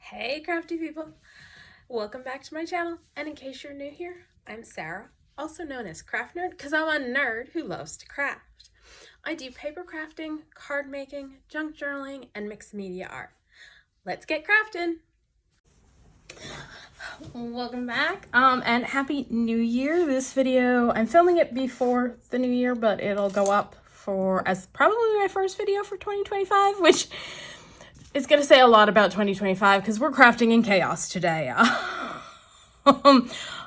Hey crafty people, welcome back to my channel, and in case you're new here, I'm Sarah, also known as Craft Nerd because I'm a nerd who loves to craft. I do paper crafting, card making, junk journaling, and mixed media art. Let's get crafting! Welcome back, and Happy New Year. This video, I'm filming it before the new year, but it'll go up as probably my first video for 2025, which is going to say a lot about 2025 because we're crafting in chaos today.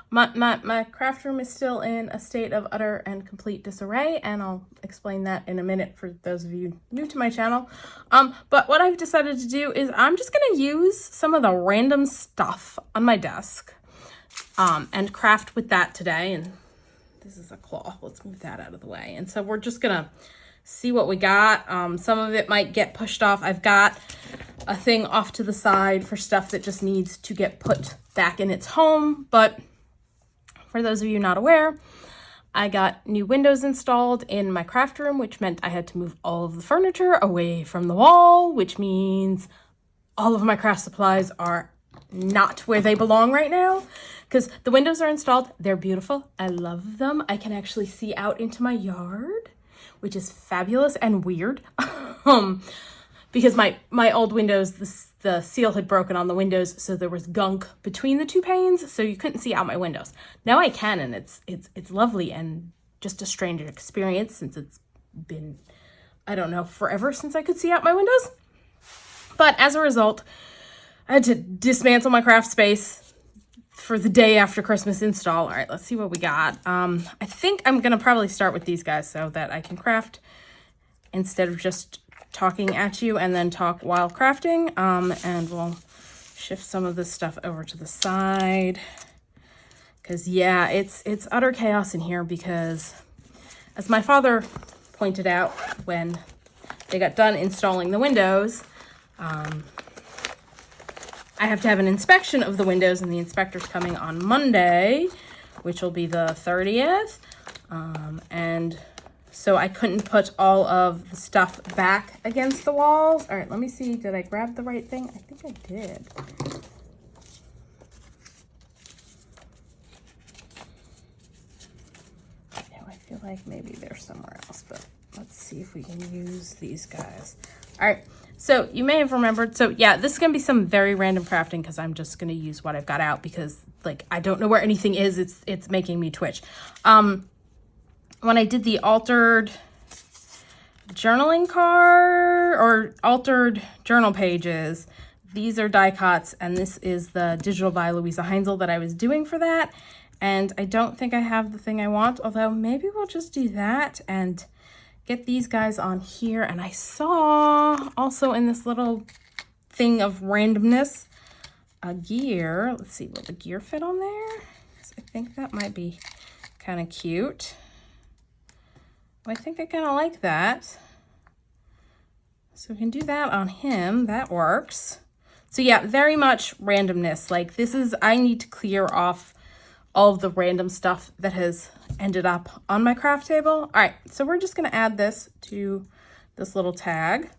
My craft room is still in a state of utter and complete disarray, and I'll explain that in a minute for those of you new to my channel. But what I've decided to do is I'm just going to use some of the random stuff on my desk and craft with that today. And this is a cloth. Let's move that out of the way. And so we're just going to see what we got. Some of it might get pushed off. I've got a thing off to the side for stuff that just needs to get put back in its home. But for those of you not aware, I got new windows installed in my craft room, which meant I had to move all of the furniture away from the wall, which means all of my craft supplies are not where they belong right now because the windows are installed. They're beautiful. I love them. I can actually see out into my yard, which is fabulous and weird. Because my old windows, the seal had broken on the windows, so there was gunk between the two panes, so you couldn't see out my windows. Now I can, and it's lovely and just a strange experience since it's been, I don't know, forever since I could see out my windows. But as a result, I had to dismantle my craft space for the day after Christmas install. All right, let's see what we got. I think I'm gonna probably start with these guys so that I can craft instead of just talking at you and then talk while crafting. And we'll shift some of this stuff over to the side because yeah, it's utter chaos in here because, as my father pointed out when they got done installing the windows, I have to have an inspection of the windows, and the inspector's coming on Monday, which will be the 30th. And so I couldn't put all of the stuff back against the walls. All right, let me see. Did I grab the right thing? I think I did. Now I feel like maybe they're somewhere else, but let's see if we can use these guys. All right, so you may have remembered. So yeah, this is gonna be some very random crafting because I'm just gonna use what I've got out because like I don't know where anything is. It's making me twitch. When I did the altered journaling card or altered journal pages, these are die cuts, and this is the digital by luiseHeinzl that I was doing for that. And I don't think I have the thing I want, although maybe we'll just do that and get these guys on here. And I saw also in this little thing of randomness a gear. Let's see, will the gear fit on there? I think that might be kind of cute. I think I kind of like that. So we can do that on him. That works. So yeah, very much randomness. Like this is, I need to clear off all of the random stuff that has ended up on my craft table. All right, so we're just going to add this to this little tag.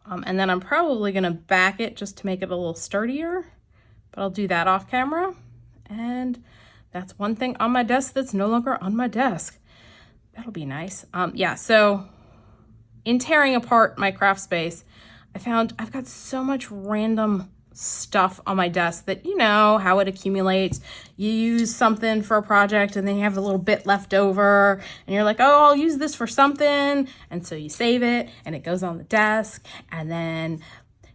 And then I'm probably going to back it just to make it a little sturdier, but I'll do that off camera. And that's one thing on my desk that's no longer on my desk. That'll be nice. Yeah, so in tearing apart my craft space, I found I've got so much random stuff on my desk that, you know, how it accumulates. You use something for a project and then you have a little bit left over and you're like, oh, I'll use this for something. And so you save it and it goes on the desk, and then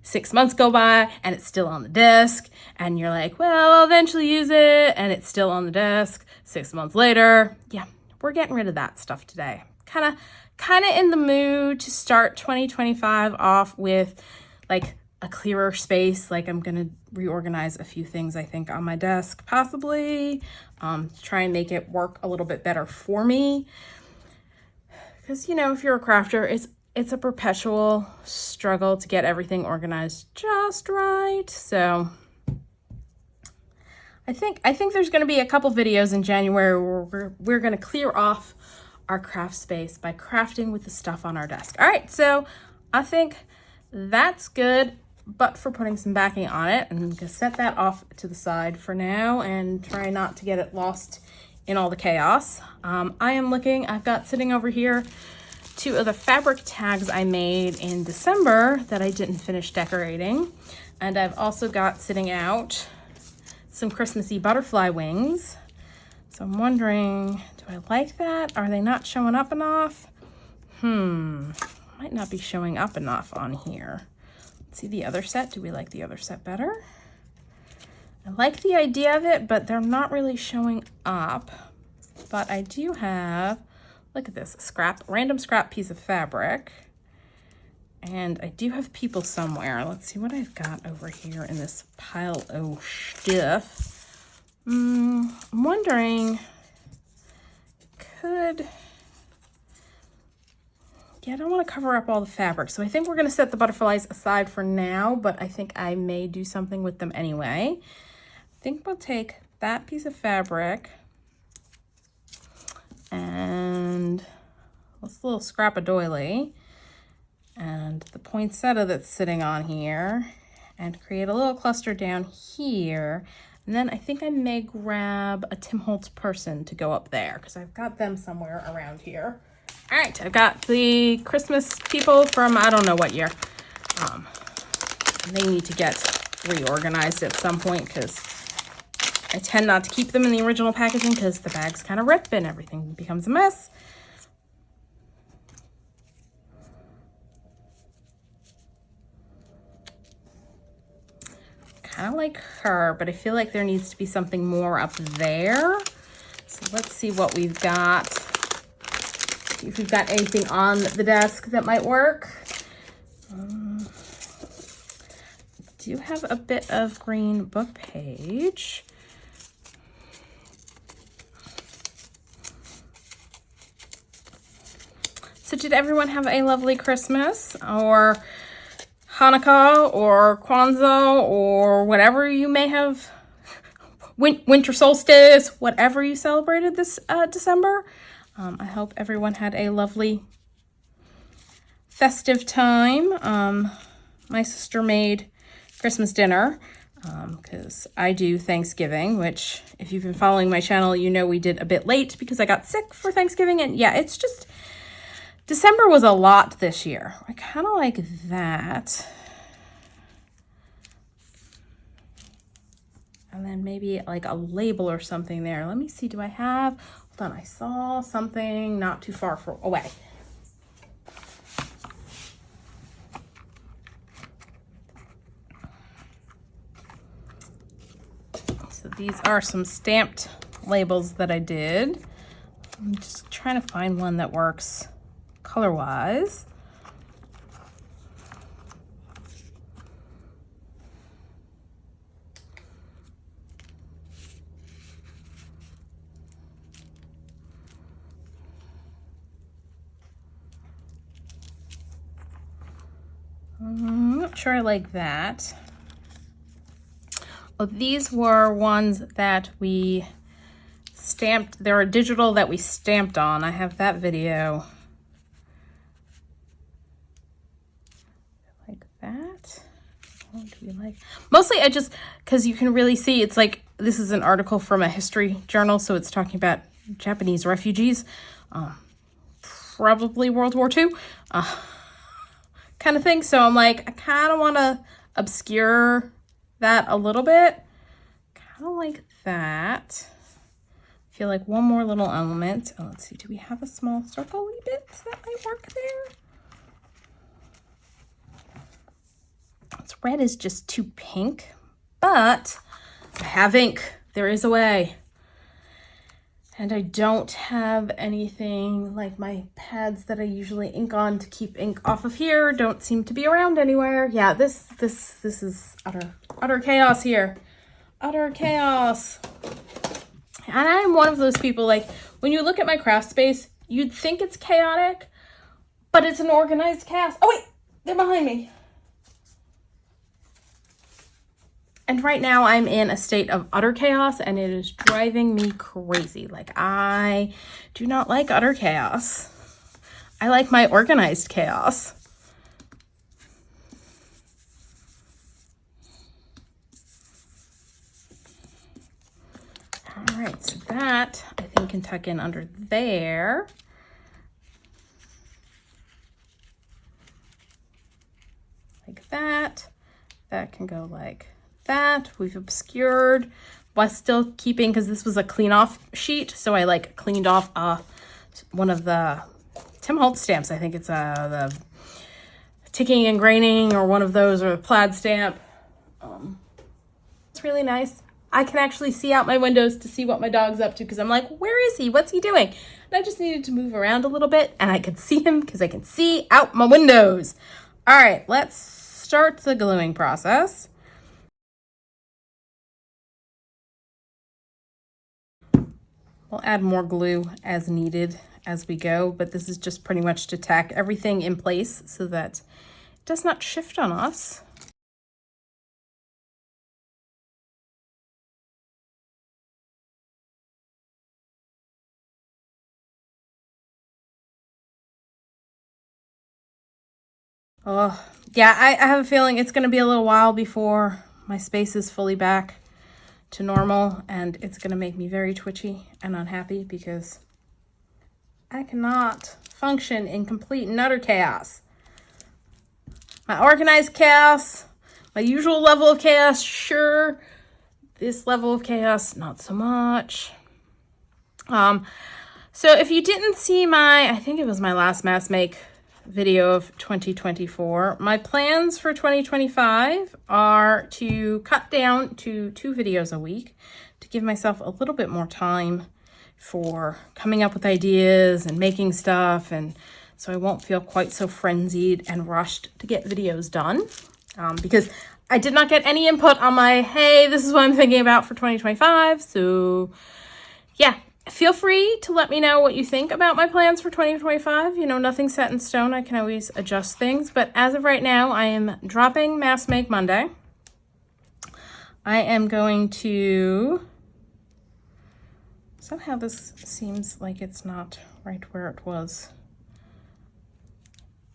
6 months go by and it's still on the desk, and you're like, well, I'll eventually use it, and it's still on the desk 6 months later. Yeah. We're getting rid of that stuff today. Kind of in the mood to start 2025 off with like a clearer space. Like I'm going to reorganize a few things, I think, on my desk, possibly, try and make it work a little bit better for me. Because, you know, if you're a crafter, it's a perpetual struggle to get everything organized just right. So I think there's going to be a couple videos in January where we're going to clear off our craft space by crafting with the stuff on our desk. All right, so I think that's good. but for putting some backing on it. I'm gonna set that off to the side for now and try not to get it lost in all the chaos. I've got sitting over here 2 of the fabric tags I made in December that I didn't finish decorating. And I've also got sitting out some Christmassy butterfly wings. So I'm wondering, do I like that? Are they not showing up enough? Might not be showing up enough on here. Let's see the other set. Do we like the other set better? I like the idea of it, but they're not really showing up. But I do have, look at this, random scrap piece of fabric. And I do have people somewhere. Let's see what I've got over here in this pile of stuff. I'm wondering, I don't want to cover up all the fabric. So I think we're going to set the butterflies aside for now, but I think I may do something with them anyway. I think we'll take that piece of fabric and this little scrap of doily and the poinsettia that's sitting on here and create a little cluster down here. And then I think I may grab a Tim Holtz person to go up there because I've got them somewhere around here. All right, I've got the Christmas people from I don't know what year. They need to get reorganized at some point because I tend not to keep them in the original packaging because the bags kind of rip and everything becomes a mess. Kind of like her, but I feel like there needs to be something more up there. So let's see what we've got. See if we've got anything on the desk that might work. I do have a bit of green book page. So did everyone have a lovely Christmas or Hanukkah or Kwanzaa or whatever you may have, winter solstice, whatever you celebrated this December? I hope everyone had a lovely festive time. My sister made Christmas dinner because I do Thanksgiving, which if you've been following my channel, you know we did a bit late because I got sick for Thanksgiving. And yeah, it's just, December was a lot this year. I kind of like that. And then maybe like a label or something there. Let me see, do I have, hold on, I saw something not too far away. So these are some stamped labels that I did. I'm just trying to find one that works color-wise. I'm not sure I like that. Well, these were ones that we stamped. They're a digital that we stamped on. I have that video. Like that. What do we like? Mostly I just, because you can really see, it's like, this is an article from a history journal, so it's talking about Japanese refugees, probably World War II, kind of thing. So I'm like, I kind of want to obscure that a little bit. Kind of like that. I feel like one more little element. Oh, let's see, do we have a small circle bit that might work there? This red is just too pink, but I have ink. There is a way. And I don't have anything like my pads that I usually ink on to keep ink off of here. Don't seem to be around anywhere. Yeah, this is utter chaos here. Utter chaos. And I'm one of those people, like, when you look at my craft space, you'd think it's chaotic, but it's an organized chaos. Oh wait, they're behind me. And right now I'm in a state of utter chaos and it is driving me crazy. Like, I do not like utter chaos. I like my organized chaos. So that I think can tuck in under there. Like that. That can go like that. We've obscured while still keeping, because this was a clean off sheet, so I like cleaned off one of the Tim Holtz stamps. I think it's the ticking and graining, or one of those, or a plaid stamp. It's really nice. I can actually see out my windows to see what my dog's up to, because I'm like, where is he? What's he doing? And I just needed to move around a little bit, and I could see him because I can see out my windows. All right, let's start the gluing process. We'll add more glue as needed as we go, but this is just pretty much to tack everything in place so that it does not shift on us. Oh, yeah, I have a feeling it's going to be a little while before my space is fully back to normal, and it's going to make me very twitchy and unhappy because I cannot function in complete and utter chaos. My organized chaos, my usual level of chaos, sure. This level of chaos, not so much. So if you didn't see I think it was my last mass make video of 2024, my plans for 2025 are to cut down to 2 videos a week to give myself a little bit more time for coming up with ideas and making stuff, and so I won't feel quite so frenzied and rushed to get videos done, because I did not get any input on my, hey, this is what I'm thinking about for 2025. So yeah, feel free to let me know what you think about my plans for 2025. You know, nothing's set in stone. I can always adjust things. But as of right now, I am dropping Mass Make Monday. I am going to... Somehow this seems like it's not right where it was.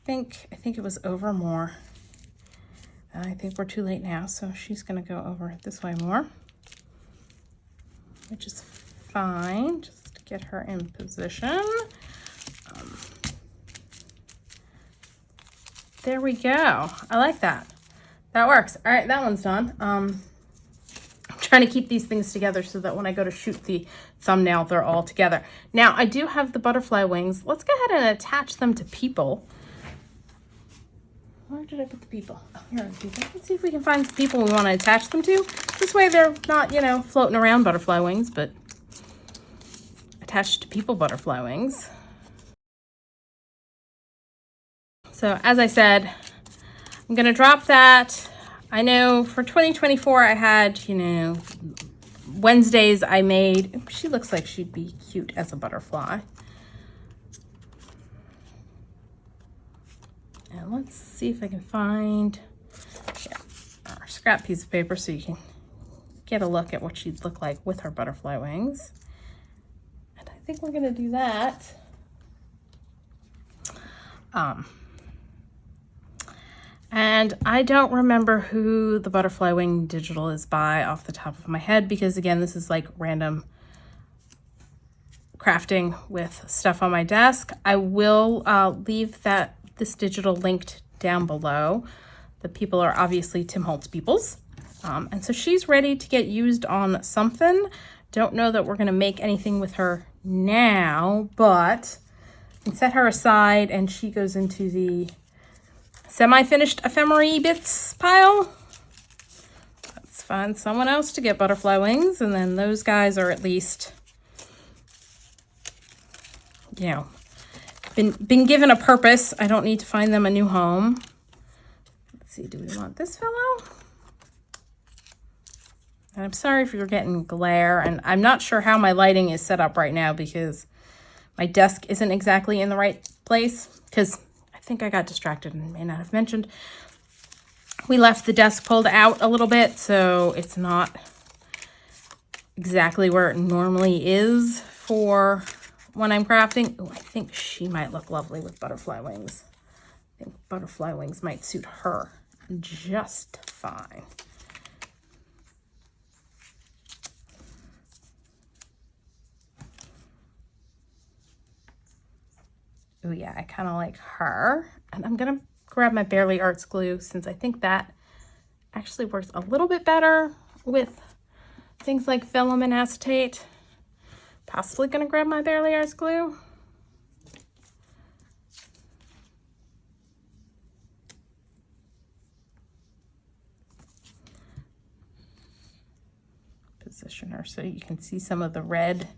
I think it was over more. I think we're too late now, so she's going to go over this way more, which is fine. Just to get her in position. There we go. I like that. That works. All right, that one's done. I'm trying to keep these things together so that when I go to shoot the thumbnail, they're all together. Now, I do have the butterfly wings. Let's go ahead and attach them to people. Where did I put the people? Oh, here are the people. Let's see if we can find the people we want to attach them to. This way they're not, you know, floating around butterfly wings, but attached to people butterfly wings. So as I said, I'm going to drop that. I know for 2024 I had, you know, Wednesdays I made. She looks like she'd be cute as a butterfly. And let's see if I can find our scrap piece of paper so you can get a look at what she'd look like with her butterfly wings. And I think we're gonna do that. And I don't remember who the butterfly wing digital is by off the top of my head, because again, this is like random crafting with stuff on my desk. I will leave this digital linked down below. The people are obviously Tim Holtz peoples. And so she's ready to get used on something. Don't know that we're gonna make anything with her now, but I can set her aside and she goes into the semi-finished ephemera bits pile. Let's find someone else to get butterfly wings, and then those guys are at least, you know, been given a purpose. I don't need to find them a new home. Let's see, do we want this fellow? And I'm sorry if you're getting glare, and I'm not sure how my lighting is set up right now because my desk isn't exactly in the right place, because I think I got distracted and may not have mentioned. We left the desk pulled out a little bit, so it's not exactly where it normally is for when I'm crafting. Oh, I think she might look lovely with butterfly wings. I think butterfly wings might suit her just fine. Oh yeah, I kind of like her. And I'm gonna grab my Barely Arts glue since I think that actually works a little bit better with things like vellum and acetate. Possibly gonna grab my Barely Arts glue. Position her so you can see some of the red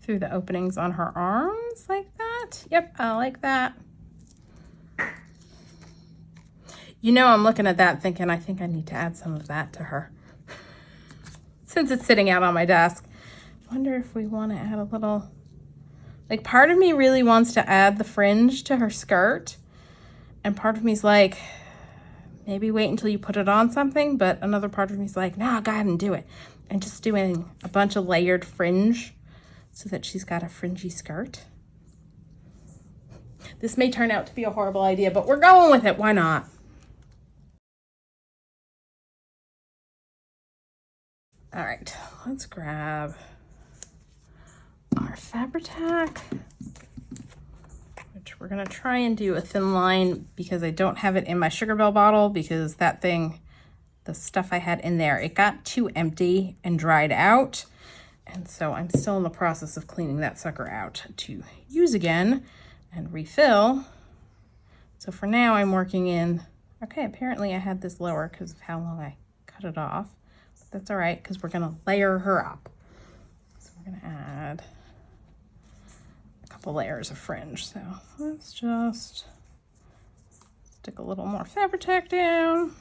through the openings on her arms like that. Yep, I like that. You know, I'm looking at that thinking, I think I need to add some of that to her. Since it's sitting out on my desk. Wonder if we want to add a little, like part of me really wants to add the fringe to her skirt. And part of me's like, maybe wait until you put it on something. But another part of me's like, nah, go ahead and do it. And just doing a bunch of layered fringe so that she's got a fringy skirt. This may turn out to be a horrible idea, but we're going with it. Why not? All right, let's grab our Fabri-Tac, which we're gonna try and do a thin line because I don't have it in my Sugar Bell bottle because that thing, the stuff I had in there, it got too empty and dried out. And so I'm still in the process of cleaning that sucker out to use again and refill. So for now I'm working in, okay, apparently I had this lower because of how long I cut it off. But that's all right because we're gonna layer her up. So we're gonna add a couple layers of fringe. So let's just stick a little more Fabri-Tac down.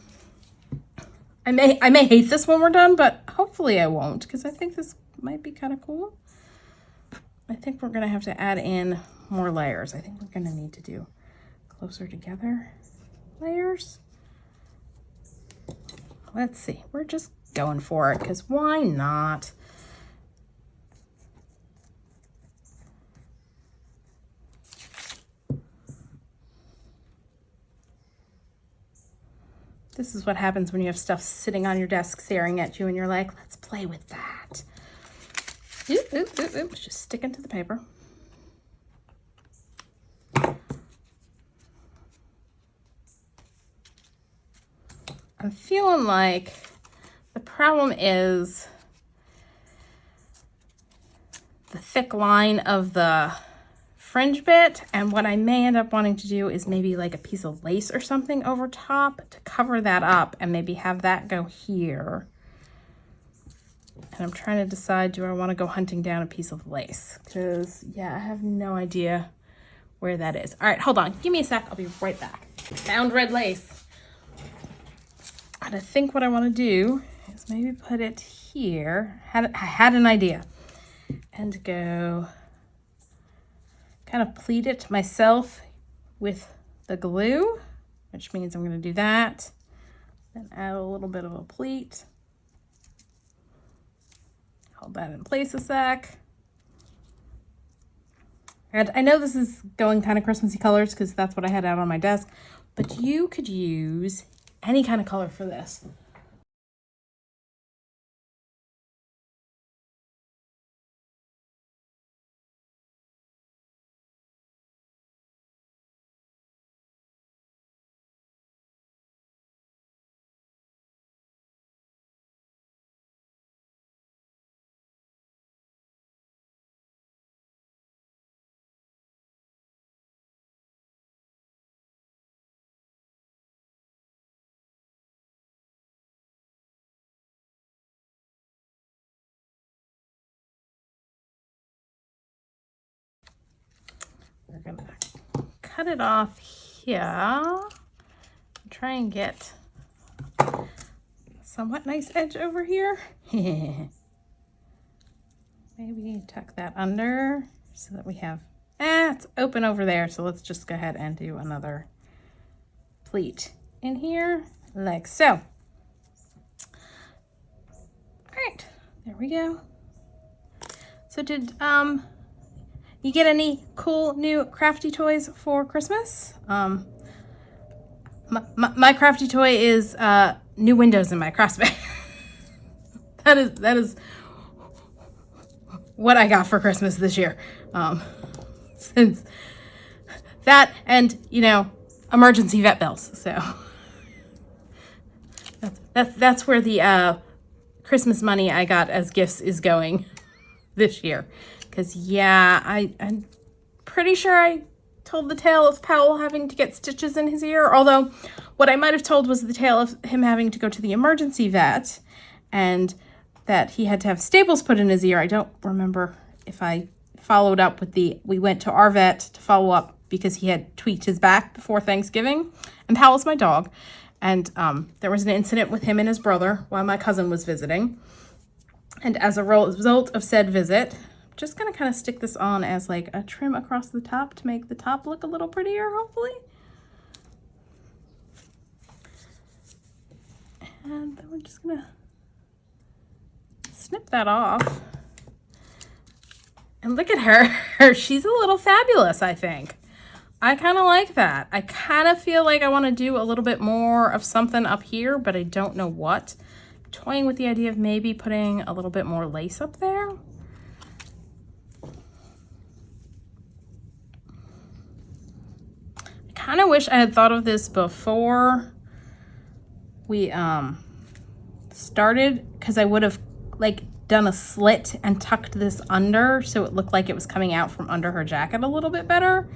I may hate this when we're done, but hopefully I won't because I think this might be kind of cool. I think we're gonna have to add in more layers. I think we're gonna need to do closer together layers. Let's see, we're just going for it because why not? This is what happens when you have stuff sitting on your desk staring at you and you're like, let's play with that. Oop, oop, oop, oop. Just sticking to the paper. I'm feeling like the problem is the thick line of the fringe bit, and what I may end up wanting to do is maybe like a piece of lace or something over top to cover that up and maybe have that go here. And I'm trying to decide, do I want to go hunting down a piece of lace? Because, yeah, I have no idea where that is. All right, hold on. Give me a sec. I'll be right back. Found red lace. And I think what I want to do is maybe put it here. I had an idea. And go kind of pleat it myself with the glue, which means I'm going to do that. Then add a little bit of a pleat. Hold that in place a sec. And I know this is going kind of Christmassy colors because that's what I had out on my desk, but you could use any kind of color for this. We're gonna cut it off here. Try and get a somewhat nice edge over here. Maybe tuck that under so that we have, it's open over there. So let's just go ahead and do another pleat in here like so. All right, there we go. So did you get any cool new crafty toys for Christmas? My crafty toy is new windows in my Crossbay. that is what I got for Christmas this year. Since that and, you know, emergency vet bills. So that's where the Christmas money I got as gifts is going this year. Because, yeah, I'm pretty sure I told the tale of Powell having to get stitches in his ear. Although what I might have told was the tale of him having to go to the emergency vet and that he had to have staples put in his ear. I don't remember if I followed up with we went to our vet to follow up because he had tweaked his back before Thanksgiving. And Powell's my dog. And there was an incident with him and his brother while my cousin was visiting. And as a result of said visit, I'm just going to kind of stick this on as like a trim across the top to make the top look a little prettier, hopefully. And then we're just going to snip that off. And look at her. She's a little fabulous, I think. I kind of like that. I kind of feel like I want to do a little bit more of something up here, but I don't know what. I'm toying with the idea of maybe putting a little bit more lace up there. I kind of wish I had thought of this before we started, because I would have like done a slit and tucked this under so it looked like it was coming out from under her jacket a little bit better.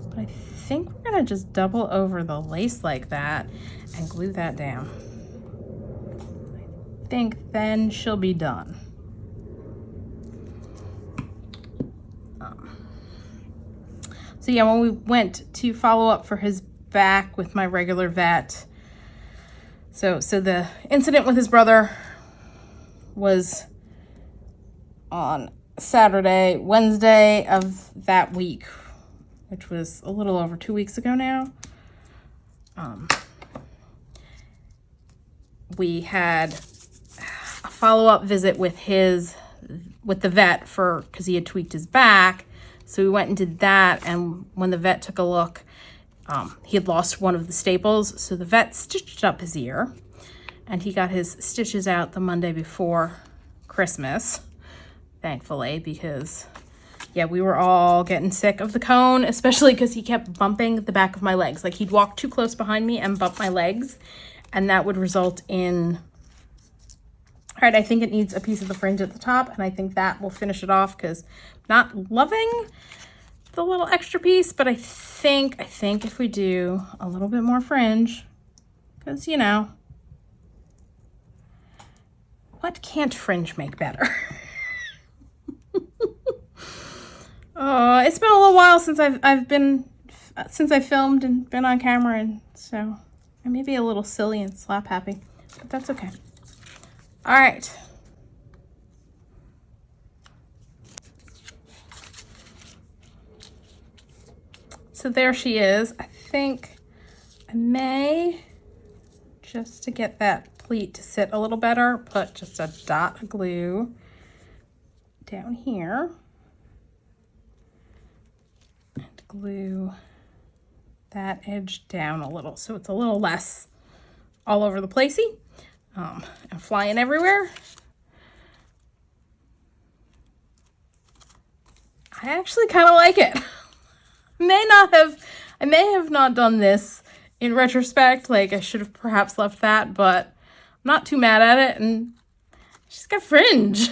But I think we're gonna just double over the lace like that and glue that down. I think then she'll be done. So yeah, when we went to follow up for his back with my regular vet, so the incident with his brother was on Saturday, Wednesday of that week, which was a little over 2 weeks ago now. We had a follow-up visit with the vet because he had tweaked his back. So we went and did that, and when the vet took a look, he had lost one of the staples. So the vet stitched up his ear, and he got his stitches out the Monday before Christmas, thankfully, because yeah, we were all getting sick of the cone, especially because he kept bumping the back of my legs. Like he'd walk too close behind me and bump my legs, and that would result in, all right, I think it needs a piece of the fringe at the top, and I think that will finish it off because I'm not loving the little extra piece, but I think if we do a little bit more fringe, because, you know, what can't fringe make better? It's been a little while since I've filmed and been on camera, and so I may be a little silly and slap happy, but that's okay. All right. So there she is. I think I may, just to get that pleat to sit a little better, put just a dot of glue down here. Glue that edge down a little so it's a little less all over the placey and flying everywhere. I actually kind of like it. I may have not done this in retrospect, like I should have perhaps left that, but I'm not too mad at it, and she's got fringe.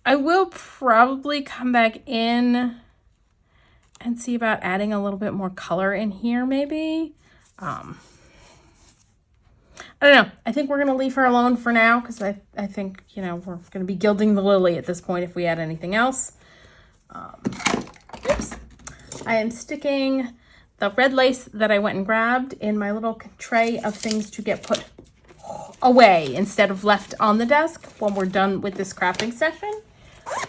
I will probably come back in and see about adding a little bit more color in here, maybe. I don't know. I think we're going to leave her alone for now because I think, you know, we're going to be gilding the lily at this point if we add anything else. Oops. I am sticking the red lace that I went and grabbed in my little tray of things to get put away instead of left on the desk when we're done with this crafting session.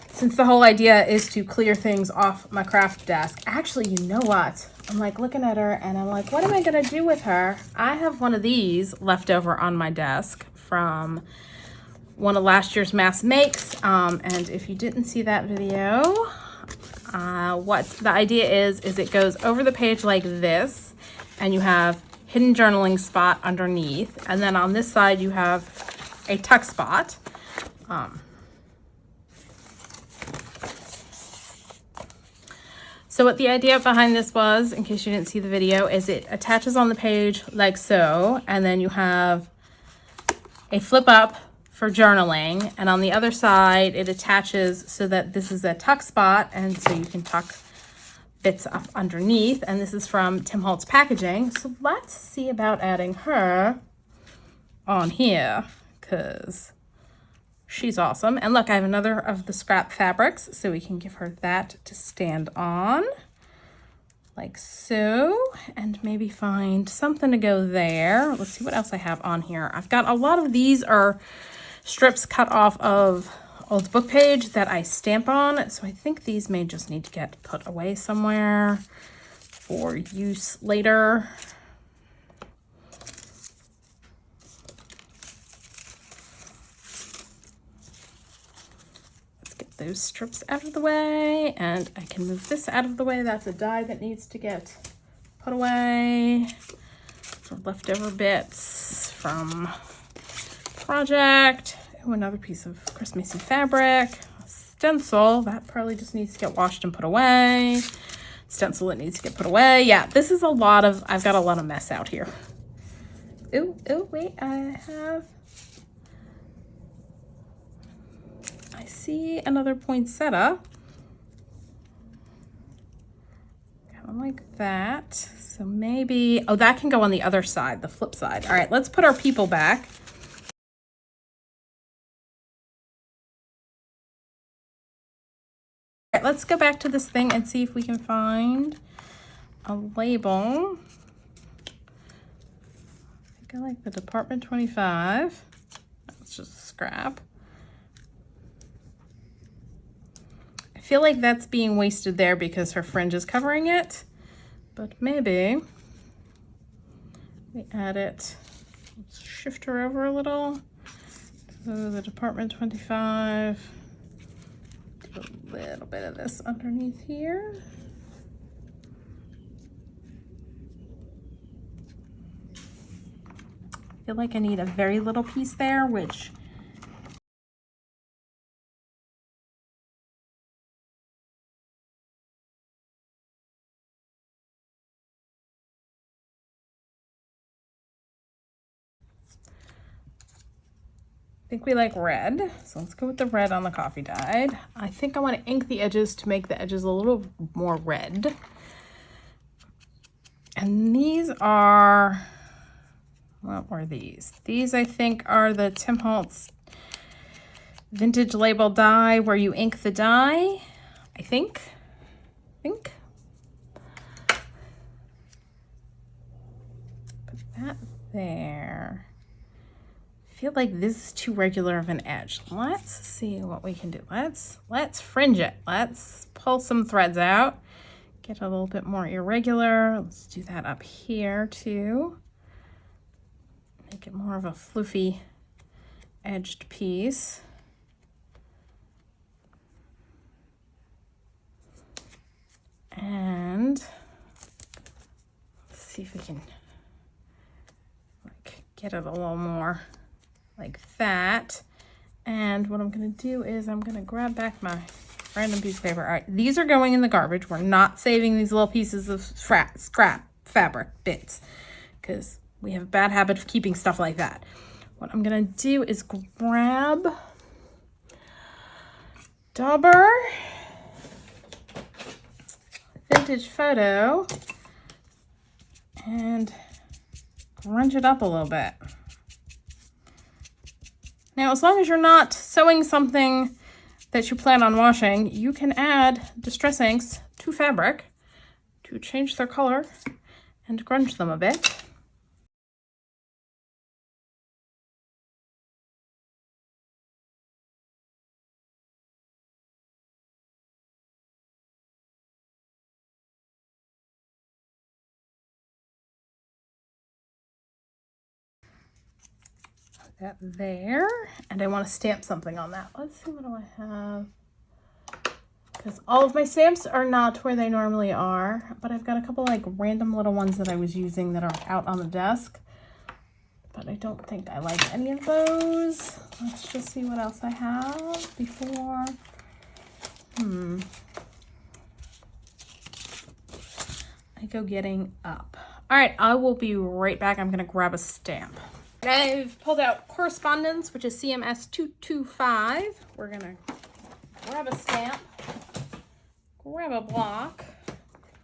Since the whole idea is to clear things off my craft desk. Actually, you know what? I'm like looking at her and I'm like, what am I going to do with her? I have one of these left over on my desk from one of last year's mass makes. And if you didn't see that video, what the idea is it goes over the page like this, and you have hidden journaling spot underneath. And then on this side, you have a tuck spot. So what the idea behind this was, in case you didn't see the video, is it attaches on the page like so, and then you have a flip up for journaling, and on the other side it attaches so that this is a tuck spot, and so you can tuck bits up underneath. And this is from Tim Holtz Packaging. So let's see about adding her on here, because she's awesome. And look, I have another of the scrap fabrics, so we can give her that to stand on like so, and maybe find something to go there. Let's see what else I have on here. I've got a lot of these are strips cut off of old book page that I stamp on, so I think these may just need to get put away somewhere for use later. Those strips out of the way, and I can move this out of the way. That's a die that needs to get put away for leftover bits from project. Oh, another piece of Christmassy fabric. A stencil that probably just needs to get washed and put away. Stencil that needs to get put away. Yeah, this is a lot of, I've got a lot of mess out here. Oh wait, I see another poinsettia, kind of like that. So maybe, oh, that can go on the other side, the flip side. All right, let's put our people back. All right, let's go back to this thing and see if we can find a label. I think I like the Department 25. That's just scrap. I feel like that's being wasted there because her fringe is covering it, but maybe we add it. Let's shift her over a little. So the Department 25. Do a little bit of this underneath here. I feel like I need a very little piece there, which I think we like red, so let's go with the red on the coffee dyed. I think I want to ink the edges to make the edges a little more red. And these are, what were these? These I think are the Tim Holtz vintage label die where you ink the die, I think. Put that there. I feel like this is too regular of an edge. Let's see what we can do. Let's fringe it. Let's pull some threads out. Get a little bit more irregular. Let's do that up here too. Make it more of a floofy edged piece. And let's see if we can like get it a little more like that. And what I'm gonna do is I'm gonna grab back my random piece of paper. All right, these are going in the garbage. We're not saving these little pieces of scrap fabric bits because we have a bad habit of keeping stuff like that. What I'm gonna do is grab Dauber vintage photo and grunge it up a little bit. Now, as long as you're not sewing something that you plan on washing, you can add distress inks to fabric to change their color and grunge them a bit. That there, and I want to stamp something on that. Let's see, what do I have? Because all of my stamps are not where they normally are, but I've got a couple like random little ones that I was using that are out on the desk, but I don't think I like any of those. Let's just see what else I have before. I go getting up. All right, I will be right back. I'm gonna grab a stamp. I've pulled out Correspondence, which is CMS 225. We're gonna grab a stamp, grab a block,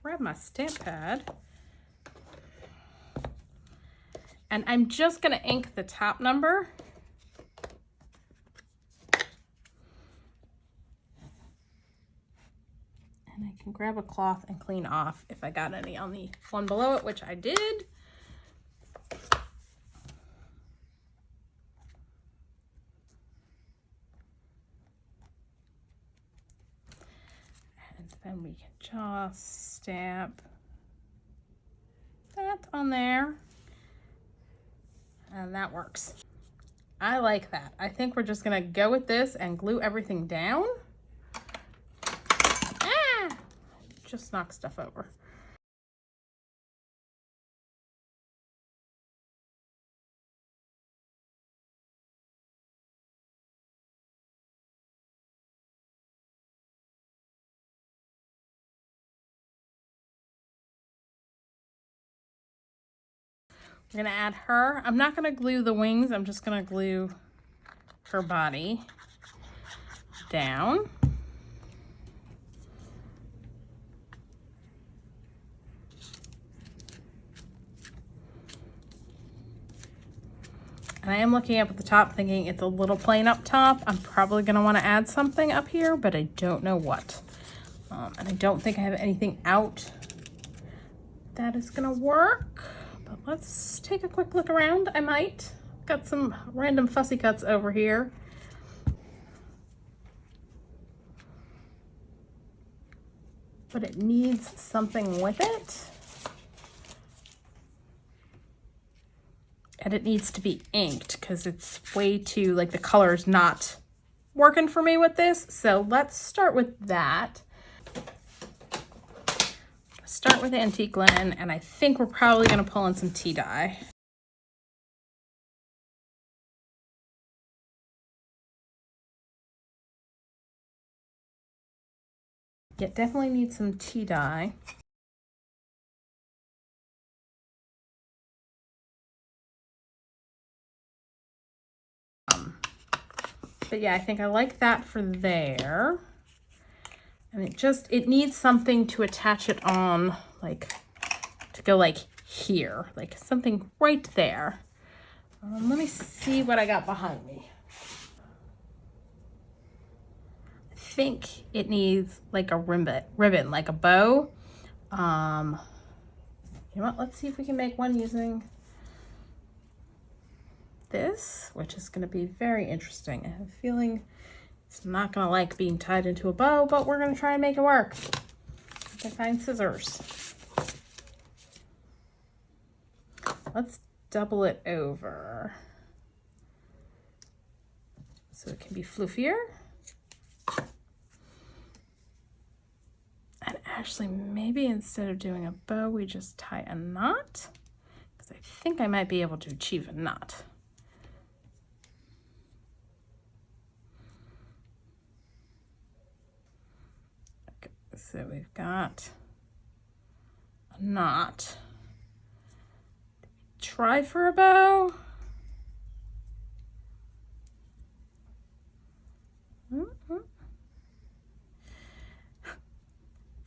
grab my stamp pad, and I'm just gonna ink the top number. And I can grab a cloth and clean off if I got any on the one below it, which I did. And then we can just stamp that on there. And that works. I like that. I think we're just gonna go with this and glue everything down. Just knock stuff over. We're gonna add her. I'm not gonna glue the wings. I'm just gonna glue her body down. And I am looking up at the top thinking it's a little plain up top. I'm probably gonna wanna add something up here, but I don't know what. And I don't think I have anything out that is gonna work, but let's take a quick look around. I might. Got some random fussy cuts over here. But it needs something with it. And it needs to be inked because it's way too, like the color's not working for me with this. So let's start with that. Start with antique linen, and I think we're probably gonna pull in some tea dye. Yeah, definitely need some tea dye. But yeah, I think I like that for there. And it needs something to attach it on, like, to go like here, like something right there. Let me see what I got behind me. I think it needs like a ribbon, like a bow. You know what, let's see if we can make one using this, which is going to be very interesting. I have a feeling it's not going to like being tied into a bow, but we're going to try and make it work. I find scissors. Let's double it over so it can be floofier. And actually, maybe instead of doing a bow, we just tie a knot, because I think I might be able to achieve a knot. So we've got a knot. Try for a bow.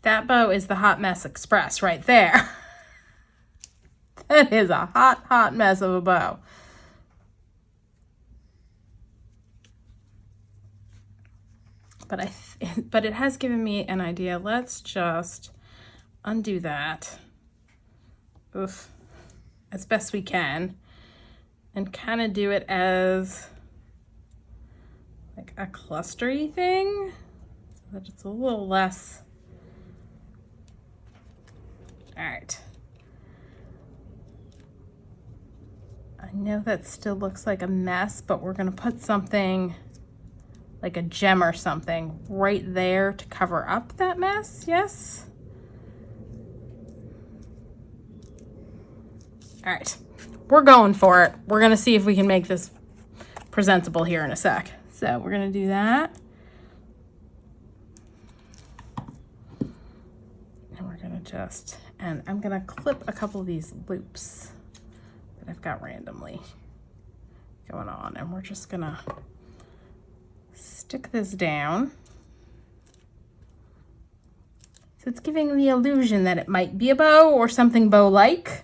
That bow is the Hot Mess Express right there. That is a hot mess of a bow. But it has given me an idea. Let's just undo that. Oof. As best we can. And kind of do it as like a clustery thing. So that it's a little less. All right. I know that still looks like a mess, but we're gonna put something like a gem or something right there to cover up that mess, yes? All right, we're going for it. We're gonna see if we can make this presentable here in a sec. So we're gonna do that. And we're gonna just And I'm gonna clip a couple of these loops that I've got randomly going on, and we're just gonna stick this down. So it's giving the illusion that it might be a bow or something bow-like.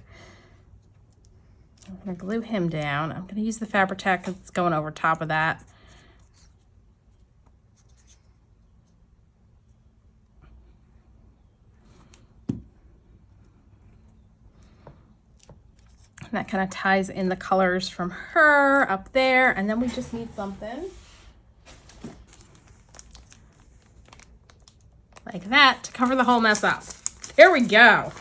I'm gonna glue him down. I'm gonna use the Fabri-Tac because it's going over top of that. And that kind of ties in the colors from her up there. And then we just need something like that to cover the whole mess up. There we go.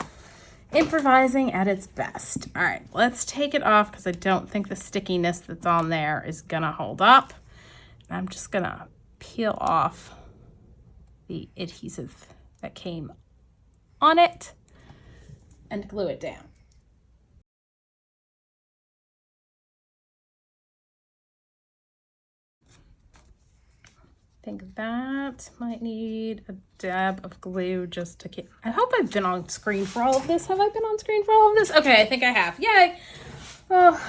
Improvising at its best. All right, let's take it off because I don't think the stickiness that's on there is gonna hold up. And I'm just gonna peel off the adhesive that came on it and glue it down. I think that might need a dab of glue just to keep. I hope I've been on screen for all of this. Have I been on screen for all of this? Okay, I think I have. Yay! Oh,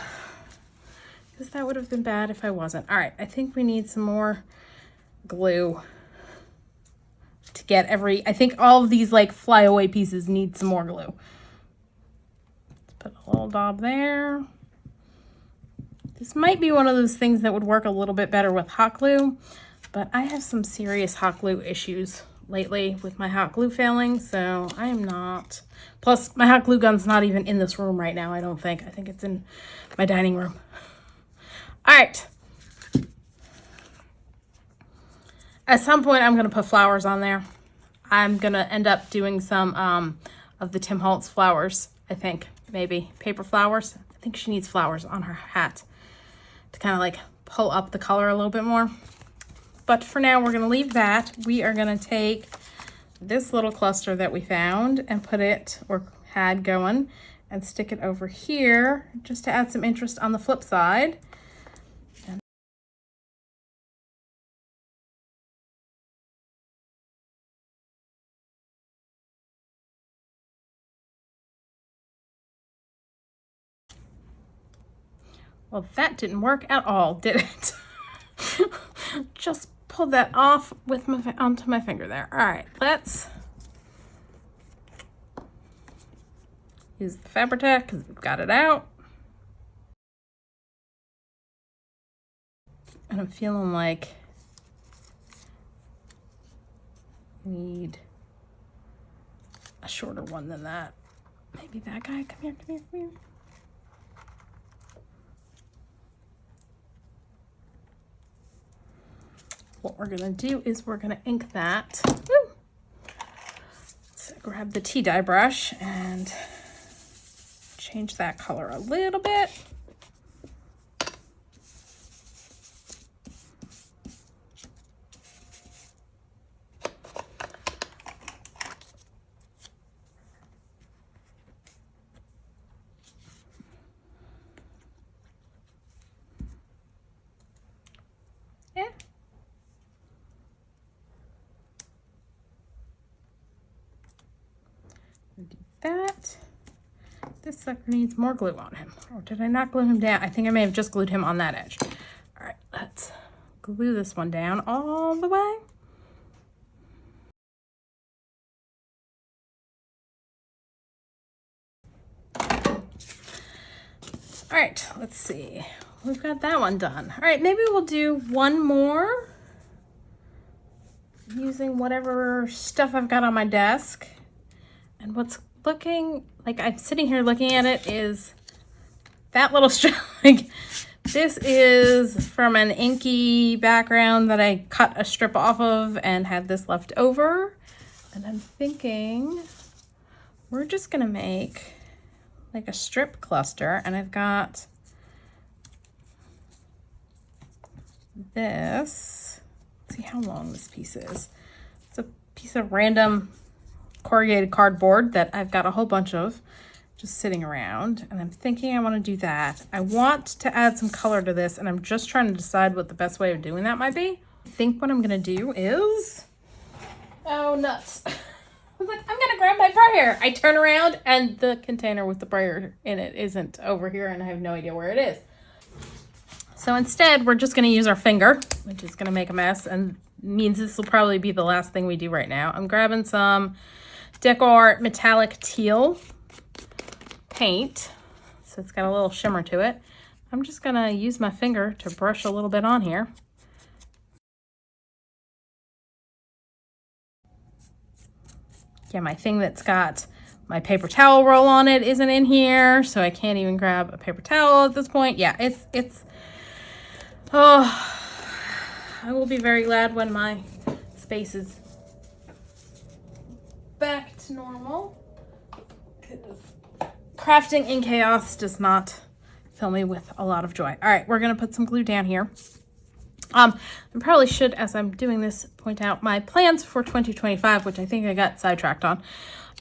because that would have been bad if I wasn't. All right, I think we need some more glue to get I think all of these like flyaway pieces need some more glue. Let's put a little dab there. This might be one of those things that would work a little bit better with hot glue. But I have some serious hot glue issues lately with my hot glue failing, so I am not. Plus, my hot glue gun's not even in this room right now, I don't think. I think it's in my dining room. All right. At some point, I'm going to put flowers on there. I'm going to end up doing some of the Tim Holtz flowers, I think. Maybe paper flowers. I think she needs flowers on her hat to kind of like pull up the color a little bit more. But for now, we're going to leave that. We are going to take this little cluster that we found and put it, or had going, and stick it over here just to add some interest on the flip side. Well, that didn't work at all, did it? Just pulled that off with onto my finger there. All right, let's use the Fabri-Tac because we've got it out. And I'm feeling like I need a shorter one than that. Maybe that guy. Come here, come here, come here. What we're gonna do is we're gonna ink that. Woo! Let's grab the tea dye brush and change that color a little bit. Yeah. Do that. This sucker needs more glue on him. Or did I not glue him down? I think I may have just glued him on that edge. All right, let's glue this one down all the way. All right, let's see. We've got that one done. All right, maybe we'll do one more using whatever stuff I've got on my desk. And what's looking like I'm sitting here looking at it is that little strip. Like, this is from an inky background that I cut a strip off of and had this left over. And I'm thinking we're just gonna make like a strip cluster, and I've got this. Let's see how long this piece is. It's a piece of random corrugated cardboard that I've got a whole bunch of just sitting around, and I'm thinking I want to do that. I want to add some color to this, and I'm just trying to decide what the best way of doing that might be. I think what I'm gonna do is, oh nuts. was like, I'm gonna grab my brayer. I turn around and the container with the brayer in it isn't over here and I have no idea where it is. So instead, we're just gonna use our finger, which is gonna make a mess and means this will probably be the last thing we do right now. I'm grabbing some DecoArt metallic teal paint. So it's got a little shimmer to it. I'm just gonna use my finger to brush a little bit on here. Yeah, my thing that's got my paper towel roll on it isn't in here, so I can't even grab a paper towel at this point. Yeah, oh, I will be very glad when my space is back to normal. Crafting in chaos does not fill me with a lot of joy. All right, we're gonna put some glue down here. I probably should, as I'm doing this, point out my plans for 2025, which I think I got sidetracked on,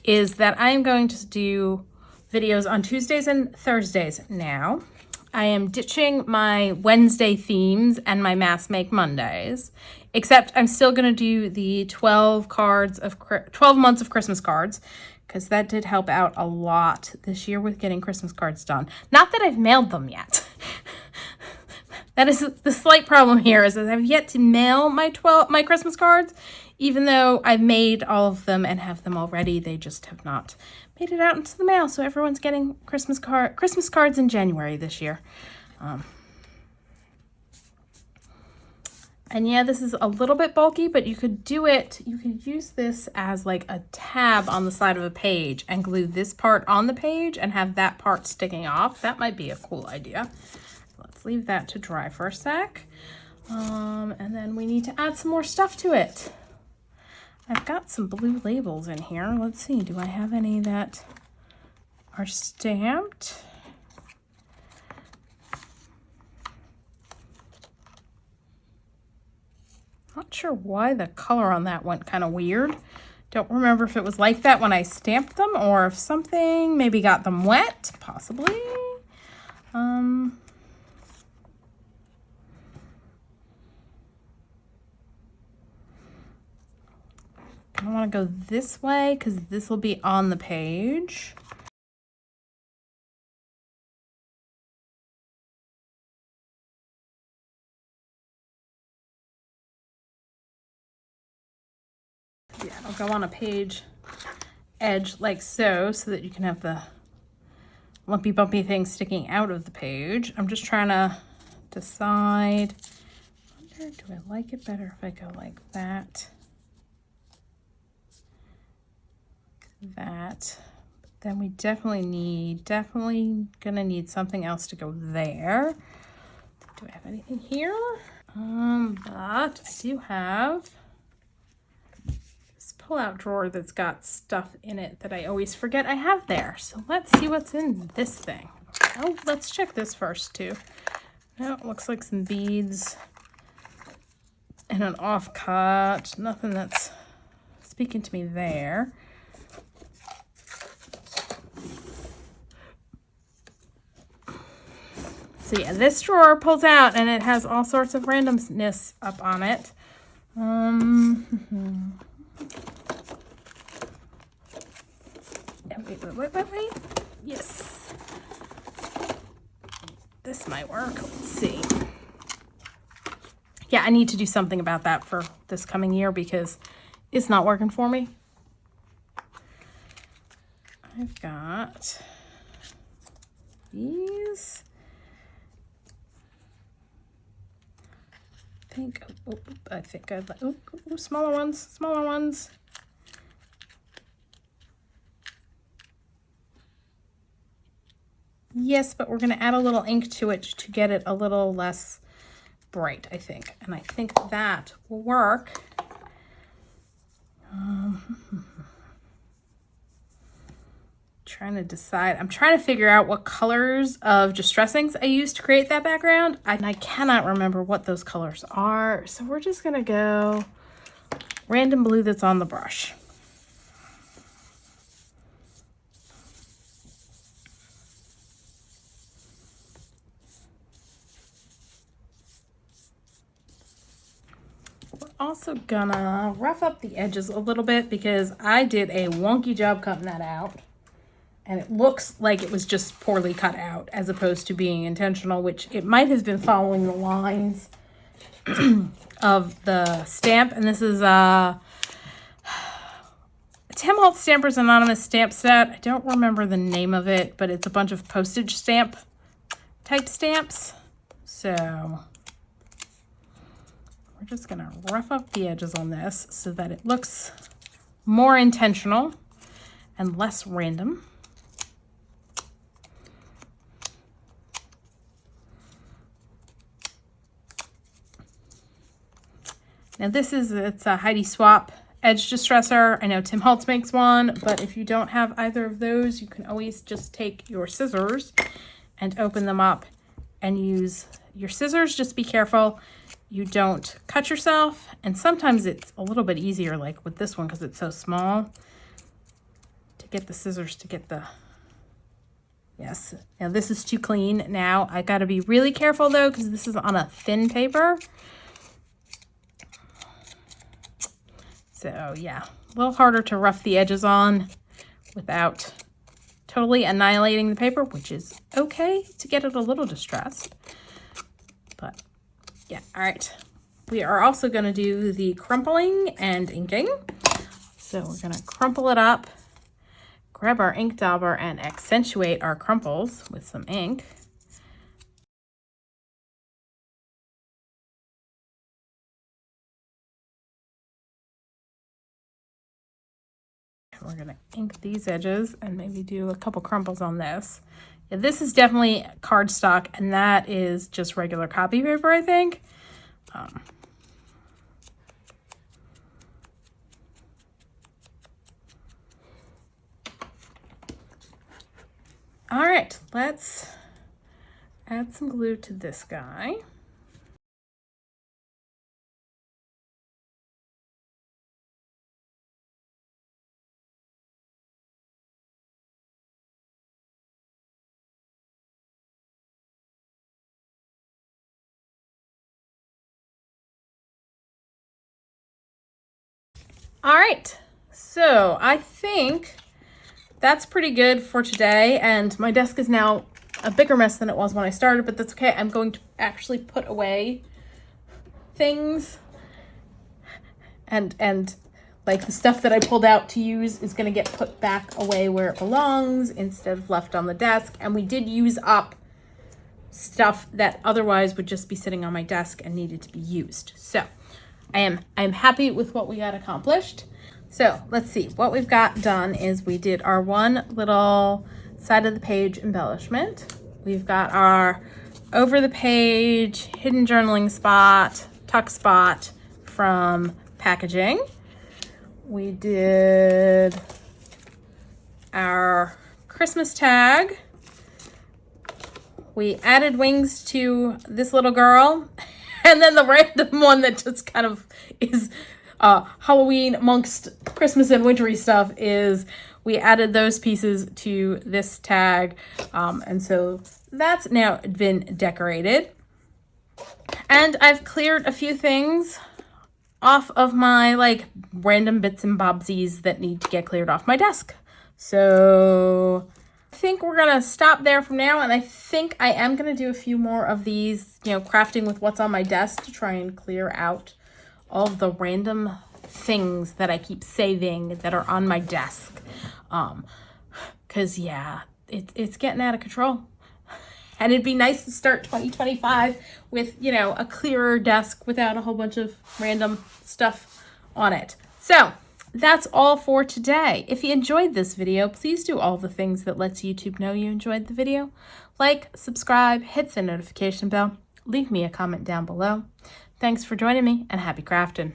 is that I am going to do videos on Tuesdays and Thursdays now. I am ditching my Wednesday themes and my Mass Make Mondays, except I'm still going to do the 12 months of Christmas cards, because that did help out a lot this year with getting Christmas cards done. Not that I've mailed them yet. That is the slight problem here, is that I've yet to mail my Christmas cards, even though I've made all of them and have them already. They just have not made it out into the mail. So everyone's getting Christmas cards in January this year. And yeah, this is a little bit bulky, but you could use this as like a tab on the side of a page and glue this part on the page and have that part sticking off. That might be a cool idea. Let's leave that to dry for a sec. And then we need to add some more stuff to it. I've got some blue labels in here. Let's see, do I have any that are stamped? Not sure why the color on that went kind of weird. Don't remember if it was like that when I stamped them or if something maybe got them wet, possibly. I want to go this way because this will be on the page. Yeah, it'll go on a page edge like so that you can have the lumpy bumpy thing sticking out of the page. I'm just trying to decide, do I like it better if I go like that? That. But then we definitely gonna need something else to go there. Do I have anything here? But I do have this pull-out drawer that's got stuff in it that I always forget I have there. So let's see what's in this thing. Oh, let's check this first too. Oh, it looks like some beads and an offcut. Nothing that's speaking to me there. So yeah, this drawer pulls out and it has all sorts of randomness up on it. Wait. Yes. This might work. Let's see. Yeah, I need to do something about that for this coming year because it's not working for me. I've got these. I think I'd like, smaller ones. Yes, but we're going to add a little ink to it to get it a little less bright, I think. And I think that will work. Trying to decide. I'm trying to figure out what colors of distressings I used to create that background. And I cannot remember what those colors are. So we're just going to go random blue that's on the brush. also gonna rough up the edges a little bit because I did a wonky job cutting that out. And it looks like it was just poorly cut out as opposed to being intentional, which it might have been following the lines of the stamp. And this is Tim Holtz Stampers Anonymous stamp set. I don't remember the name of it, but it's a bunch of postage stamp type stamps. So we're just going to rough up the edges on this so that it looks more intentional and less random. Now it's a Heidi Swap edge distressor. I know Tim Holtz makes one, but if you don't have either of those, you can always just take your scissors and open them up and use your scissors. Just be careful you don't cut yourself. And sometimes it's a little bit easier, like with this one, because it's so small, to get the scissors to get the, yes. Now this is too clean. Now I got to be really careful though, because this is on a thin paper. So yeah, a little harder to rough the edges on without totally annihilating the paper, which is okay to get it a little distressed. But yeah, all right. We are also going to do the crumpling and inking. So we're going to crumple it up, grab our ink dauber and accentuate our crumples with some ink. We're going to ink these edges and maybe do a couple crumples on this. Yeah, this is definitely cardstock, and that is just regular copy paper, I think. All right, let's add some glue to this guy. All right, so I think that's pretty good for today, and my desk is now a bigger mess than it was when I started, but that's okay. I'm going to actually put away things, and like the stuff that I pulled out to use is going to get put back away where it belongs instead of left on the desk. And we did use up stuff that otherwise would just be sitting on my desk and needed to be used. So I'm happy with what we got accomplished. So let's see, what we've got done is we did our one little side of the page embellishment. We've got our over the page hidden journaling spot, tuck spot from packaging. We did our Christmas tag. We added wings to this little girl. And then the random one that just kind of is Halloween amongst Christmas and wintry stuff is we added those pieces to this tag. And so that's now been decorated. And I've cleared a few things off of my like random bits and bobsies that need to get cleared off my desk. So I think we're gonna stop there from now, and I think I am gonna do a few more of these, you know, crafting with what's on my desk to try and clear out all of the random things that I keep saving that are on my desk. Cause yeah, it's getting out of control. And it'd be nice to start 2025 with, you know, a clearer desk without a whole bunch of random stuff on it. So that's all for today. If you enjoyed this video, please do all the things that lets YouTube know you enjoyed the video. Like, subscribe, hit the notification bell, leave me a comment down below. Thanks for joining me, and happy crafting.